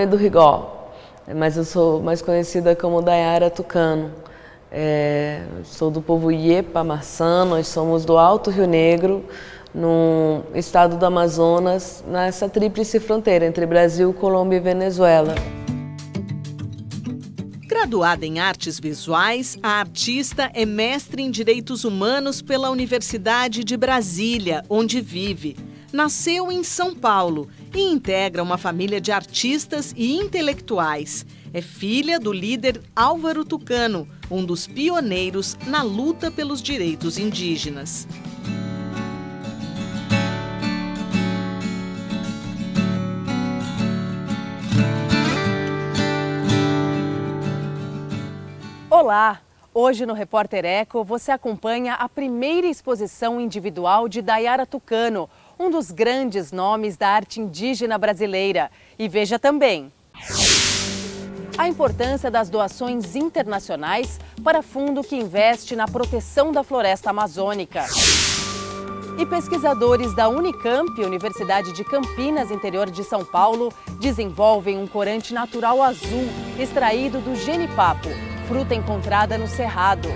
nome é do Rigó, mas eu sou mais conhecida como Dayara Tucano. Sou do povo Iê-Pamaçã, nós somos do Alto Rio Negro, no estado do Amazonas, nessa tríplice fronteira entre Brasil, Colômbia e Venezuela. Graduada em artes visuais, a artista é mestre em direitos humanos pela Universidade de Brasília, onde vive. Nasceu em São Paulo e integra uma família de artistas e intelectuais. É filha do líder Álvaro Tucano, um dos pioneiros na luta pelos direitos indígenas. Olá! Hoje no Repórter Eco você acompanha a primeira exposição individual de Dayara Tucano, um dos grandes nomes da arte indígena brasileira. E veja também a importância das doações internacionais para fundo que investe na proteção da floresta amazônica. E pesquisadores da Unicamp, Universidade de Campinas, interior de São Paulo, desenvolvem um corante natural azul extraído do genipapo, fruta encontrada no Cerrado.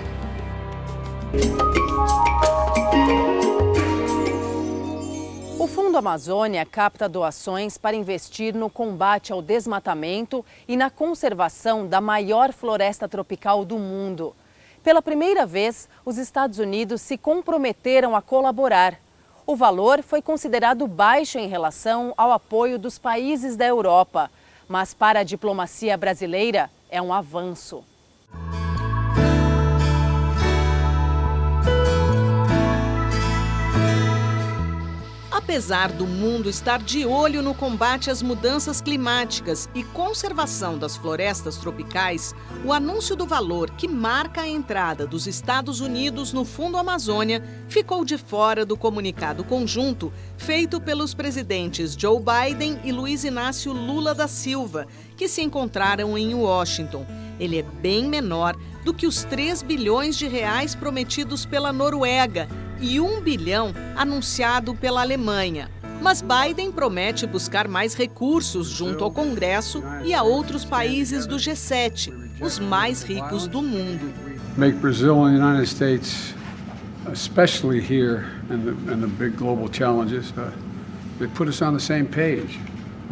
O Fundo Amazônia capta doações para investir no combate ao desmatamento e na conservação da maior floresta tropical do mundo. Pela primeira vez, os Estados Unidos se comprometeram a colaborar. O valor foi considerado baixo em relação ao apoio dos países da Europa, mas para a diplomacia brasileira é um avanço. Apesar do mundo estar de olho no combate às mudanças climáticas e conservação das florestas tropicais, o anúncio do valor que marca a entrada dos Estados Unidos no Fundo Amazônia ficou de fora do comunicado conjunto feito pelos presidentes Joe Biden e Luiz Inácio Lula da Silva, que se encontraram em Washington. Ele é bem menor do que os 3 bilhões de reais prometidos pela Noruega e 1 bilhão anunciado pela Alemanha. Mas Biden promete buscar mais recursos junto ao Congresso e a outros países do G7, os mais ricos do mundo. Make Brazil and the United States, especially here in the big global challenges, they put us on the same page,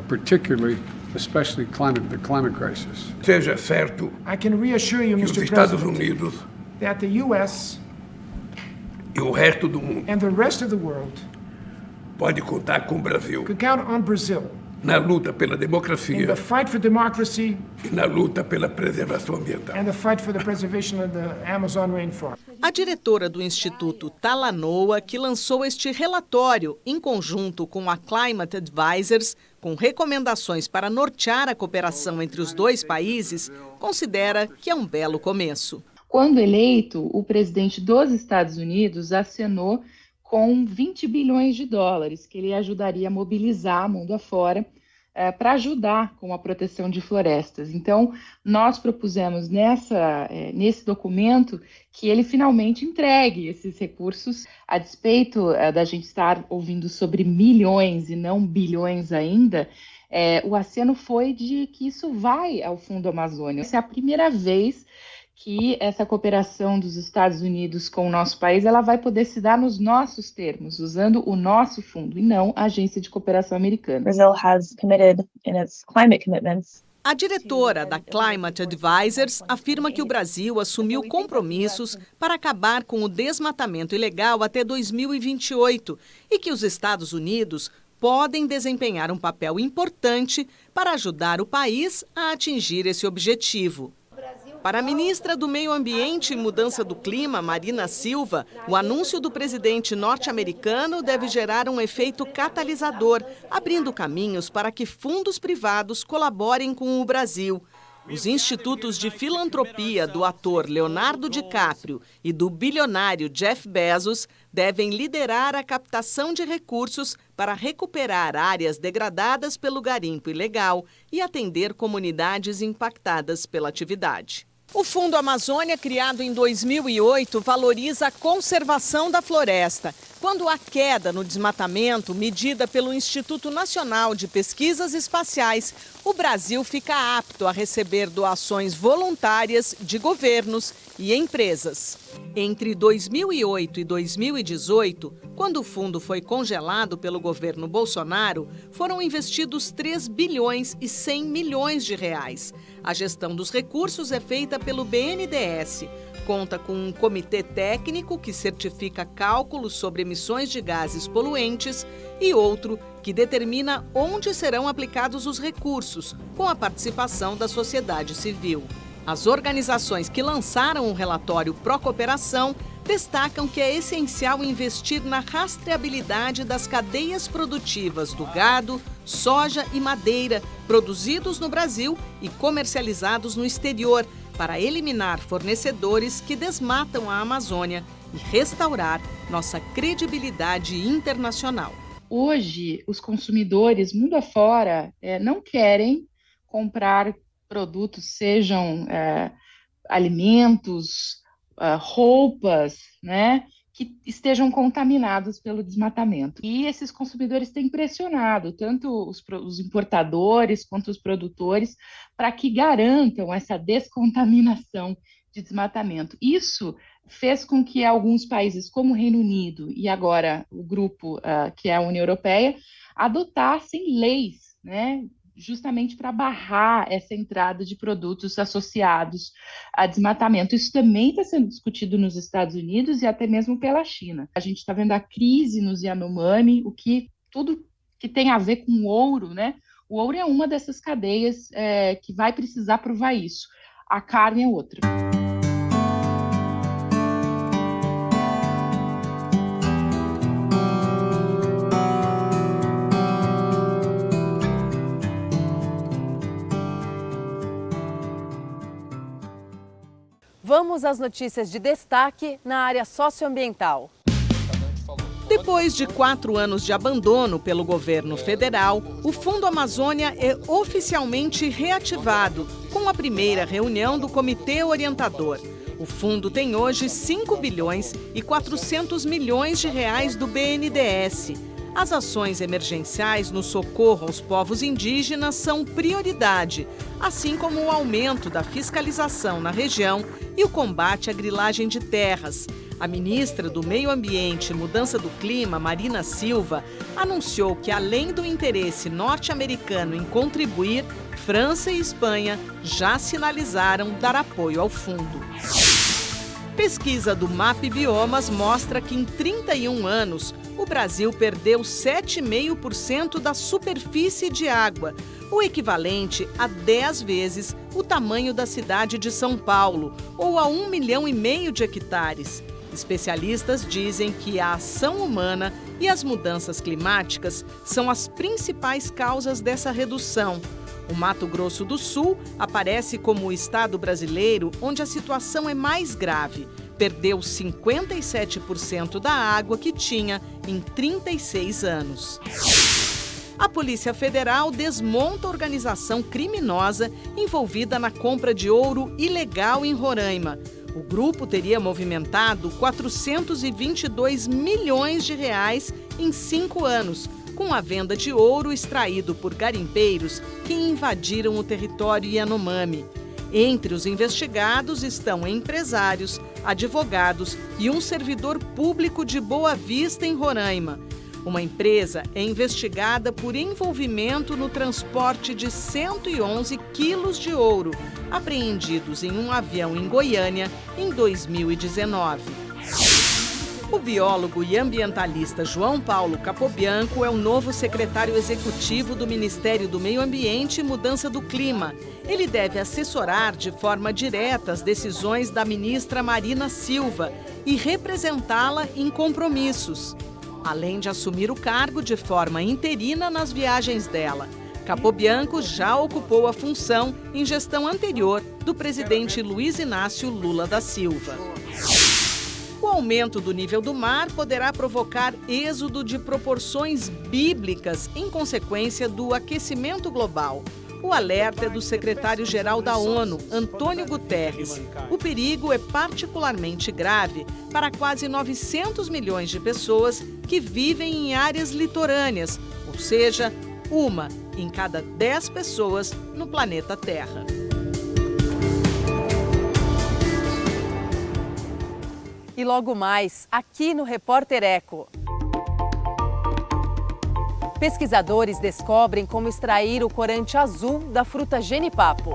particularly especially the climate crisis. Seja certo I can reassure you, que os Mr. Estados President, Unidos that the U.S. e o resto do mundo and the rest of the world pode contar com o Brasil could count on Brazil na luta pela in democracia the fight for democracy e na luta pela preservação ambiental. and the fight for the preservation of the Amazon rainforest. A diretora do Instituto Talanoa, que lançou este relatório em conjunto com a Climate Advisors, com recomendações para nortear a cooperação entre os dois países, considera que é um belo começo. Quando eleito, o presidente dos Estados Unidos acenou com 20 bilhões de dólares, que ele ajudaria a mobilizar mundo afora para ajudar com a proteção de florestas. Então, nós propusemos nesse documento que ele finalmente entregue esses recursos, a despeito da gente estar ouvindo sobre milhões e não bilhões ainda. O aceno foi de que isso vai ao Fundo Amazônia. Essa é a primeira vez que essa cooperação dos Estados Unidos com o nosso país ela vai poder se dar nos nossos termos, usando o nosso fundo e não a Agência de Cooperação Americana. Brazil has committed in its climate commitments. A diretora da Climate Advisors afirma que o Brasil assumiu compromissos para acabar com o desmatamento ilegal até 2028 e que os Estados Unidos podem desempenhar um papel importante para ajudar o país a atingir esse objetivo. Para a ministra do Meio Ambiente e Mudança do Clima, Marina Silva, o anúncio do presidente norte-americano deve gerar um efeito catalisador, abrindo caminhos para que fundos privados colaborem com o Brasil. Os institutos de filantropia do ator Leonardo DiCaprio e do bilionário Jeff Bezos devem liderar a captação de recursos para recuperar áreas degradadas pelo garimpo ilegal e atender comunidades impactadas pela atividade. O Fundo Amazônia, criado em 2008, valoriza a conservação da floresta. Quando há queda no desmatamento, medida pelo Instituto Nacional de Pesquisas Espaciais, o Brasil fica apto a receber doações voluntárias de governos e empresas. Entre 2008 e 2018, quando o fundo foi congelado pelo governo Bolsonaro, foram investidos 3 bilhões e 100 milhões de reais. A gestão dos recursos é feita pelo BNDES. Conta com um comitê técnico que certifica cálculos sobre emissões de gases poluentes e outro que determina onde serão aplicados os recursos, com a participação da sociedade civil. As organizações que lançaram o relatório Procooperação destacam que é essencial investir na rastreabilidade das cadeias produtivas do gado, soja e madeira, produzidos no Brasil e comercializados no exterior, para eliminar fornecedores que desmatam a Amazônia e restaurar nossa credibilidade internacional. Hoje, os consumidores, mundo afora, não querem comprar produtos, sejam alimentos, roupas, né, que estejam contaminados pelo desmatamento. E esses consumidores têm pressionado tanto os importadores quanto os produtores para que garantam essa descontaminação de desmatamento. Isso fez com que alguns países, como o Reino Unido e agora o grupo que é a União Europeia, adotassem leis, né, justamente para barrar essa entrada de produtos associados a desmatamento. Isso também está sendo discutido nos Estados Unidos e até mesmo pela China. A gente está vendo a crise nos Yanomami, tudo que tem a ver com ouro, né? O ouro é uma dessas cadeias que vai precisar provar isso. A carne é outra. Vamos às notícias de destaque na área socioambiental. Depois de 4 anos de abandono pelo governo federal, o Fundo Amazônia é oficialmente reativado, com a primeira reunião do Comitê Orientador. O fundo tem hoje 5 bilhões e 400 milhões de reais do BNDES. As ações emergenciais no socorro aos povos indígenas são prioridade, assim como o aumento da fiscalização na região e o combate à grilagem de terras. A ministra do Meio Ambiente e Mudança do Clima, Marina Silva, anunciou que, além do interesse norte-americano em contribuir, França e Espanha já sinalizaram dar apoio ao fundo. Pesquisa do MAP Biomas mostra que em 31 anos, o Brasil perdeu 7,5% da superfície de água, o equivalente a 10 vezes o tamanho da cidade de São Paulo, ou a 1,5 milhão de hectares. Especialistas dizem que a ação humana e as mudanças climáticas são as principais causas dessa redução. O Mato Grosso do Sul aparece como o estado brasileiro onde a situação é mais grave. Perdeu 57% da água que tinha em 36 anos. A Polícia Federal desmonta a organização criminosa envolvida na compra de ouro ilegal em Roraima. O grupo teria movimentado 422 milhões de reais em 5 anos, com a venda de ouro extraído por garimpeiros que invadiram o território Yanomami. Entre os investigados estão empresários, advogados e um servidor público de Boa Vista, em Roraima. Uma empresa é investigada por envolvimento no transporte de 111 quilos de ouro, apreendidos em um avião em Goiânia em 2019. O biólogo e ambientalista João Paulo Capobianco é o novo secretário executivo do Ministério do Meio Ambiente e Mudança do Clima. Ele deve assessorar de forma direta as decisões da ministra Marina Silva e representá-la em compromissos, além de assumir o cargo de forma interina nas viagens dela. Capobianco já ocupou a função em gestão anterior do presidente Luiz Inácio Lula da Silva. O aumento do nível do mar poderá provocar êxodo de proporções bíblicas em consequência do aquecimento global. O alerta é do secretário-geral da ONU, Antônio Guterres. O perigo é particularmente grave para quase 900 milhões de pessoas que vivem em áreas litorâneas, ou seja, uma em cada 10 pessoas no planeta Terra. E logo mais, aqui no Repórter Eco. Pesquisadores descobrem como extrair o corante azul da fruta genipapo.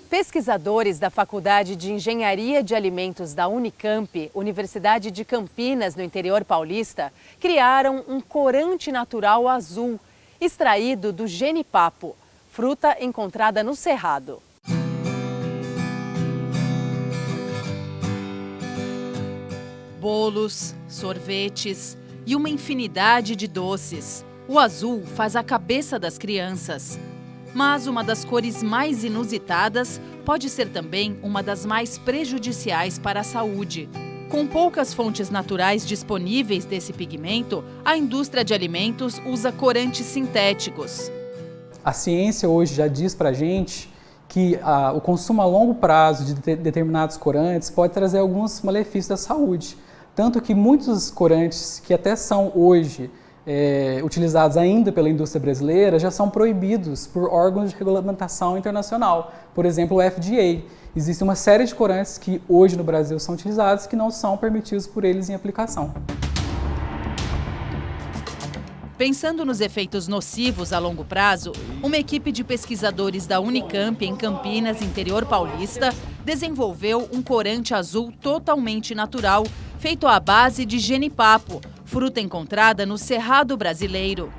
Pesquisadores da Faculdade de Engenharia de Alimentos da Unicamp, Universidade de Campinas, no interior paulista, criaram um corante natural azul, extraído do genipapo, fruta encontrada no Cerrado. Bolos, sorvetes e uma infinidade de doces. O azul faz a cabeça das crianças. Mas uma das cores mais inusitadas pode ser também uma das mais prejudiciais para a saúde. Com poucas fontes naturais disponíveis desse pigmento, a indústria de alimentos usa corantes sintéticos. A ciência hoje já diz para a gente que o consumo a longo prazo de determinados corantes pode trazer alguns malefícios à saúde. Tanto que muitos corantes que até são hoje utilizados ainda pela indústria brasileira já são proibidos por órgãos de regulamentação internacional, por exemplo, o FDA. Existe uma série de corantes que hoje no Brasil são utilizados que não são permitidos por eles em aplicação. Pensando nos efeitos nocivos a longo prazo, uma equipe de pesquisadores da Unicamp, em Campinas, interior paulista, desenvolveu um corante azul totalmente natural, feito à base de genipapo, fruta encontrada no Cerrado brasileiro.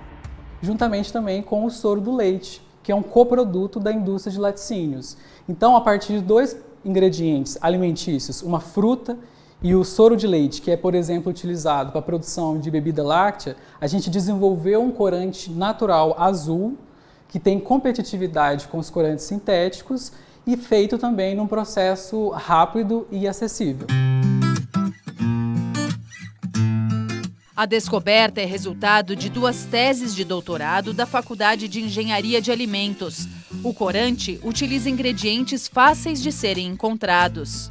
Juntamente também com o soro do leite, que é um coproduto da indústria de laticínios. Então, a partir de 2 ingredientes alimentícios, uma fruta e o soro de leite, que é, por exemplo, utilizado para a produção de bebida láctea, a gente desenvolveu um corante natural azul, que tem competitividade com os corantes sintéticos e feito também num processo rápido e acessível. A descoberta é resultado de 2 teses de doutorado da Faculdade de Engenharia de Alimentos. O corante utiliza ingredientes fáceis de serem encontrados.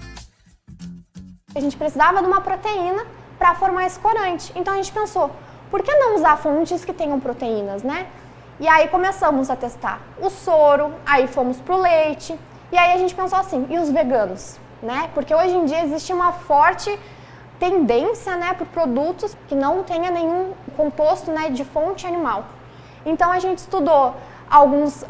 A gente precisava de uma proteína para formar esse corante. Então a gente pensou, por que não usar fontes que tenham proteínas, né? E aí começamos a testar o soro, aí fomos para o leite, e aí a gente pensou assim, e os veganos, né? Porque hoje em dia existe uma forte tendência, né, por produtos que não tenha nenhum composto, né, de fonte animal. Então a gente estudou alguns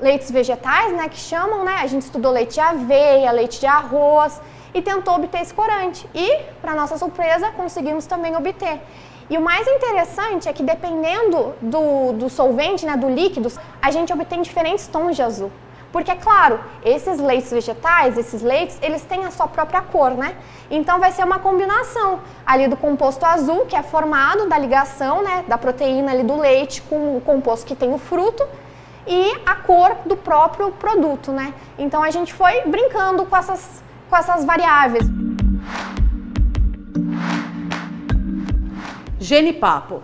leites vegetais, né, que chamam, né, a gente estudou leite de aveia, leite de arroz e tentou obter esse corante. E, para nossa surpresa, conseguimos também obter. E o mais interessante é que dependendo do solvente, né, do líquido, a gente obtém diferentes tons de azul. Porque, é claro, esses leites vegetais, esses leites, eles têm a sua própria cor, né? Então vai ser uma combinação ali do composto azul, que é formado da ligação, né, da proteína ali do leite com o composto que tem o fruto e a cor do próprio produto, né? Então a gente foi brincando com essas variáveis. Genipapo.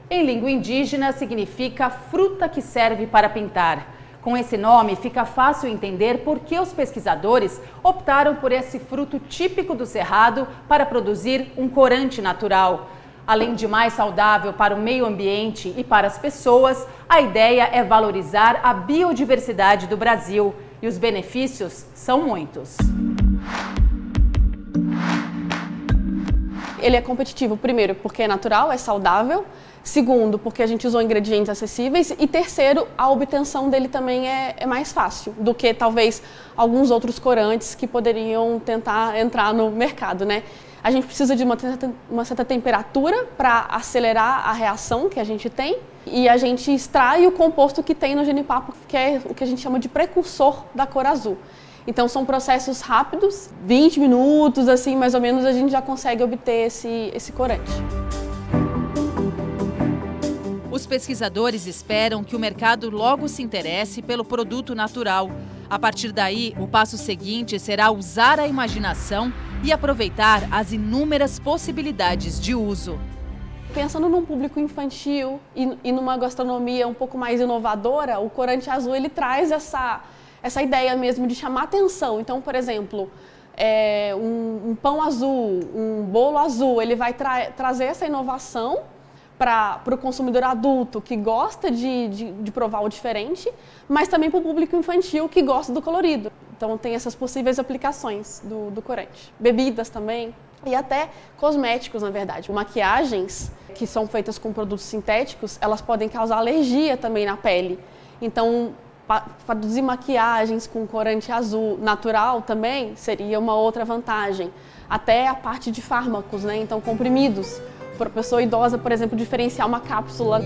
Em língua indígena significa fruta que serve para pintar. Com esse nome, fica fácil entender por que os pesquisadores optaram por esse fruto típico do Cerrado para produzir um corante natural. Além de mais saudável para o meio ambiente e para as pessoas, a ideia é valorizar a biodiversidade do Brasil. E os benefícios são muitos. Ele é competitivo, primeiro, porque é natural, é saudável. Segundo, porque a gente usou ingredientes acessíveis. E terceiro, a obtenção dele também é mais fácil do que talvez alguns outros corantes que poderiam tentar entrar no mercado, né? A gente precisa de uma certa temperatura para acelerar a reação que a gente tem. E a gente extrai o composto que tem no genipapo, que é o que a gente chama de precursor da cor azul. Então são processos rápidos, 20 minutos, assim, mais ou menos, a gente já consegue obter esse corante. Os Os pesquisadores esperam que o mercado logo se interesse pelo produto natural. A partir daí, o passo seguinte será usar a imaginação e aproveitar as inúmeras possibilidades de uso. Pensando num público infantil e numa gastronomia um pouco mais inovadora, o corante azul ele traz essa ideia mesmo de chamar atenção. Então, por exemplo, um pão azul, um bolo azul, ele vai trazer essa inovação para o consumidor adulto que gosta de provar o diferente, mas também para o público infantil que gosta do colorido. Então tem essas possíveis aplicações do corante. Bebidas também e até cosméticos, na verdade. Maquiagens que são feitas com produtos sintéticos, elas podem causar alergia também na pele. Então, produzir maquiagens com corante azul natural também seria uma outra vantagem. Até a parte de fármacos, né? Então comprimidos. Para a pessoa idosa, por exemplo, diferenciar uma cápsula.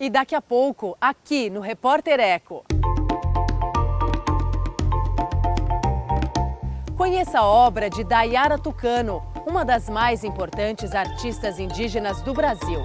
E daqui a pouco, aqui no Repórter Eco. Conheça a obra de Dayara Tucano, uma das mais importantes artistas indígenas do Brasil.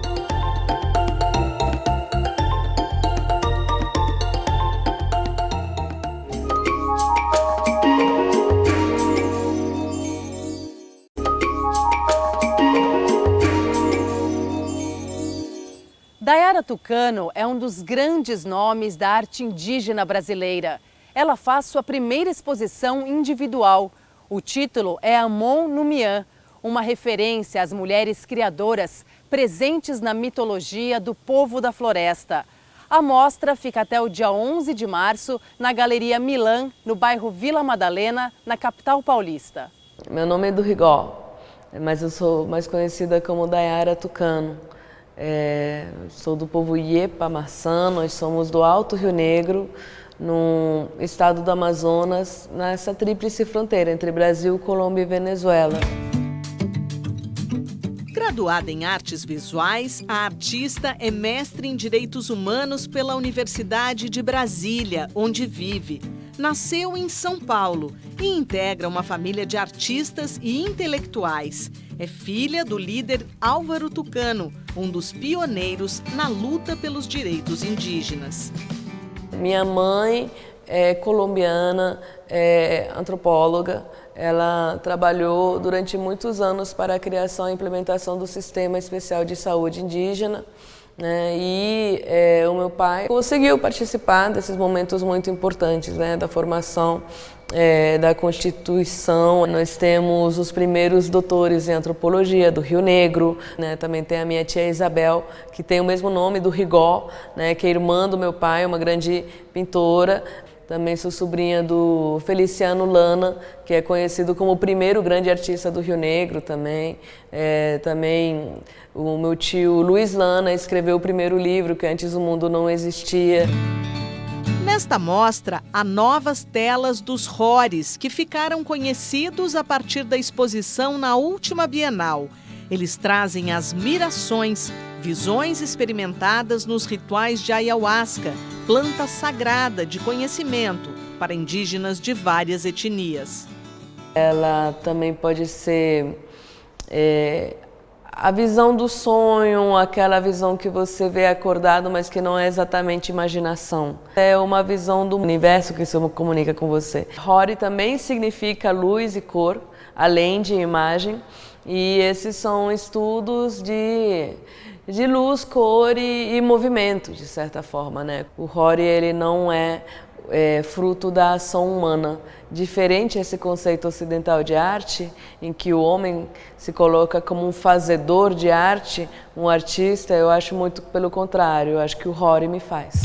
Dayara Tucano é um dos grandes nomes da arte indígena brasileira. Ela faz sua primeira exposição individual. O título é Amon Numian, uma referência às mulheres criadoras presentes na mitologia do povo da floresta. A mostra fica até o dia 11 de março na Galeria Milan, no bairro Vila Madalena, na capital paulista. Meu nome é do Rigó, mas eu sou mais conhecida como Dayara Tucano. Sou do povo Iepa Marçã, nós somos do Alto Rio Negro, no estado do Amazonas, nessa tríplice fronteira entre Brasil, Colômbia e Venezuela. Graduada em artes visuais, a artista é mestre em direitos humanos pela Universidade de Brasília, onde vive. Nasceu em São Paulo e integra uma família de artistas e intelectuais. É filha do líder Álvaro Tucano, um dos pioneiros na luta pelos direitos indígenas. Minha mãe é colombiana, é antropóloga. Ela trabalhou durante muitos anos para a criação e implementação do Sistema Especial de Saúde Indígena, né? E o meu pai conseguiu participar desses momentos muito importantes, né? Da formação da Constituição. Nós temos os primeiros doutores em antropologia do Rio Negro, né? Também tem a minha tia Isabel, que tem o mesmo nome do Rigó, né? Que é irmã do meu pai, uma grande pintora. Também sou sobrinha do Feliciano Lana, que é conhecido como o primeiro grande artista do Rio Negro também. Também o meu tio Luiz Lana escreveu o primeiro livro, que antes o mundo não existia. Nesta mostra, há novas telas dos Rores, que ficaram conhecidos a partir da exposição na última Bienal. Eles trazem as mirações, visões experimentadas nos rituais de ayahuasca, planta sagrada de conhecimento para indígenas de várias etnias. Ela também pode ser a visão do sonho, aquela visão que você vê acordado, mas que não é exatamente imaginação. É uma visão do universo que se comunica com você. Hori também significa luz e cor, além de imagem, e esses são estudos de luz, cor e movimento, de certa forma, né? O Hori, ele não é fruto da ação humana. Diferente esse conceito ocidental de arte, em que o homem se coloca como um fazedor de arte, um artista, eu acho muito pelo contrário, eu acho que o Hori me faz.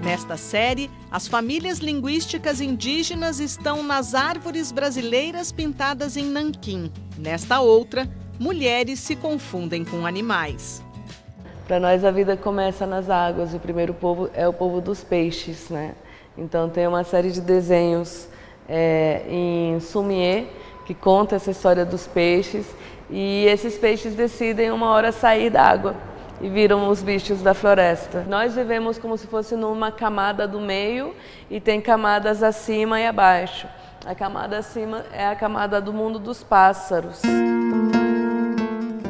Nesta série, as famílias linguísticas indígenas estão nas árvores brasileiras pintadas em nanquim. Nesta outra, mulheres se confundem com animais. Para nós a vida começa nas águas, o primeiro povo é o povo dos peixes, né? Então tem uma série de desenhos em Sumiê que conta essa história dos peixes, e esses peixes decidem uma hora sair da água e viram os bichos da floresta. Nós vivemos como se fosse numa camada do meio e tem camadas acima e abaixo. A camada acima é a camada do mundo dos pássaros.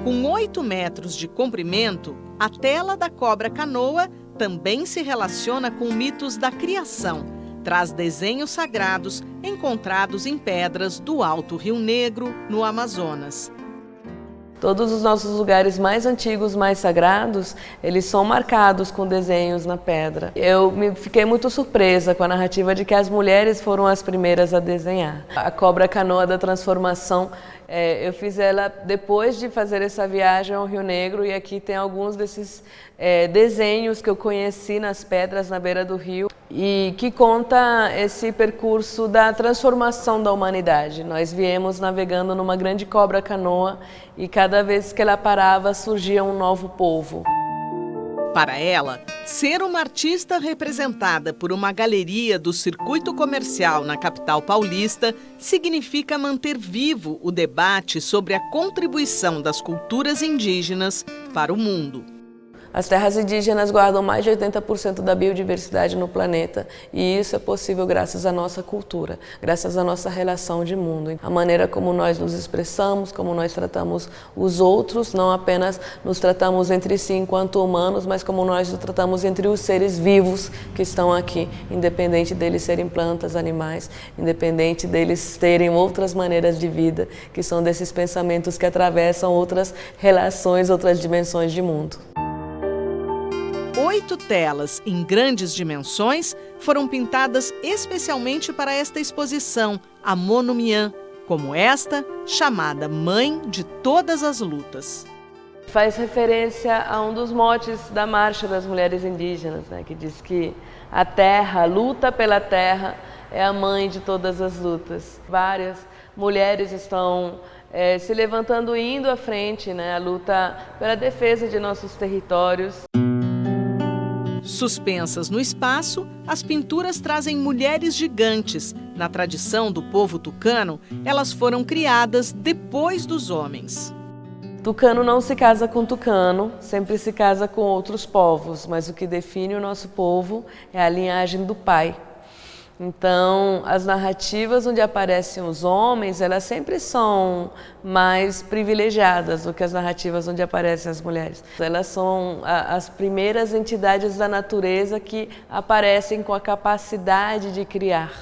Com 8 metros de comprimento, a tela da cobra canoa também se relaciona com mitos da criação. Traz desenhos sagrados encontrados em pedras do Alto Rio Negro, no Amazonas. Todos os nossos lugares mais antigos, mais sagrados, eles são marcados com desenhos na pedra. Eu fiquei muito surpresa com a narrativa de que as mulheres foram as primeiras a desenhar. A cobra canoa da transformação, eu fiz ela depois de fazer essa viagem ao Rio Negro, e aqui tem alguns desses desenhos que eu conheci nas pedras na beira do rio e que conta esse percurso da transformação da humanidade. Nós viemos navegando numa grande cobra canoa e cada vez que ela parava surgia um novo povo. Para ela, ser uma artista representada por uma galeria do circuito comercial na capital paulista significa manter vivo o debate sobre a contribuição das culturas indígenas para o mundo. As terras indígenas guardam mais de 80% da biodiversidade no planeta, e isso é possível graças à nossa cultura, graças à nossa relação de mundo. A maneira como nós nos expressamos, como nós tratamos os outros, não apenas nos tratamos entre si enquanto humanos, mas como nós nos tratamos entre os seres vivos que estão aqui, independente deles serem plantas, animais, independente deles terem outras maneiras de vida, que são desses pensamentos que atravessam outras relações, outras dimensões de mundo. 8 telas em grandes dimensões foram pintadas especialmente para esta exposição, a Monumiã, como esta, chamada Mãe de Todas as Lutas. Faz referência a um dos motes da Marcha das Mulheres Indígenas, né, que diz que a terra, a luta pela terra, é a mãe de todas as lutas. Várias mulheres estão se levantando e indo à frente, né, a luta pela defesa de nossos territórios. Suspensas no espaço, as pinturas trazem mulheres gigantes. Na tradição do povo tucano, elas foram criadas depois dos homens. Tucano não se casa com tucano, sempre se casa com outros povos, mas o que define o nosso povo é a linhagem do pai. Então, as narrativas onde aparecem os homens, elas sempre são mais privilegiadas do que as narrativas onde aparecem as mulheres. Elas são as primeiras entidades da natureza que aparecem com a capacidade de criar,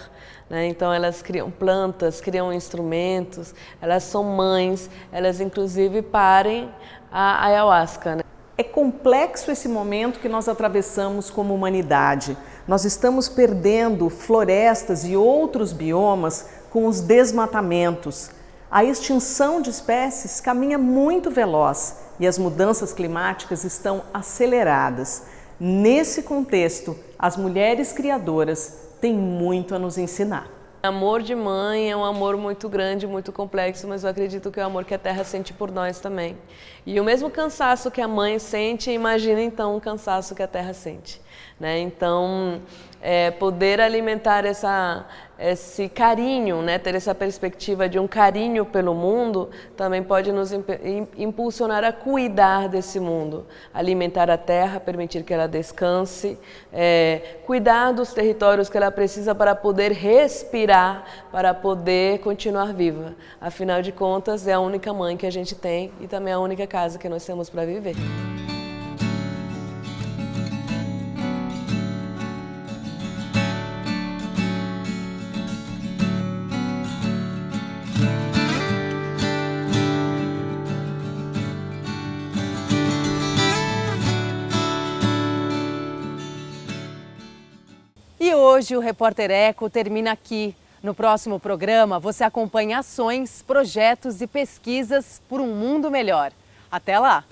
né? Então, elas criam plantas, criam instrumentos, elas são mães, elas inclusive parem a ayahuasca, né? É complexo esse momento que nós atravessamos como humanidade. Nós estamos perdendo florestas e outros biomas com os desmatamentos. A extinção de espécies caminha muito veloz e as mudanças climáticas estão aceleradas. Nesse contexto, as mulheres criadoras têm muito a nos ensinar. Amor de mãe é um amor muito grande, muito complexo, mas eu acredito que é o amor que a terra sente por nós também. E o mesmo cansaço que a mãe sente, imagina então o cansaço que a terra sente, né? Então, poder alimentar esse carinho, né? Ter essa perspectiva de um carinho pelo mundo, também pode nos impulsionar a cuidar desse mundo, alimentar a terra, permitir que ela descanse, cuidar dos territórios que ela precisa para poder respirar, para poder continuar viva. Afinal de contas, é a única mãe que a gente tem e também a única casa que nós temos para viver. E hoje o Repórter Eco termina aqui. No próximo programa, você acompanha ações, projetos e pesquisas por um mundo melhor. Até lá!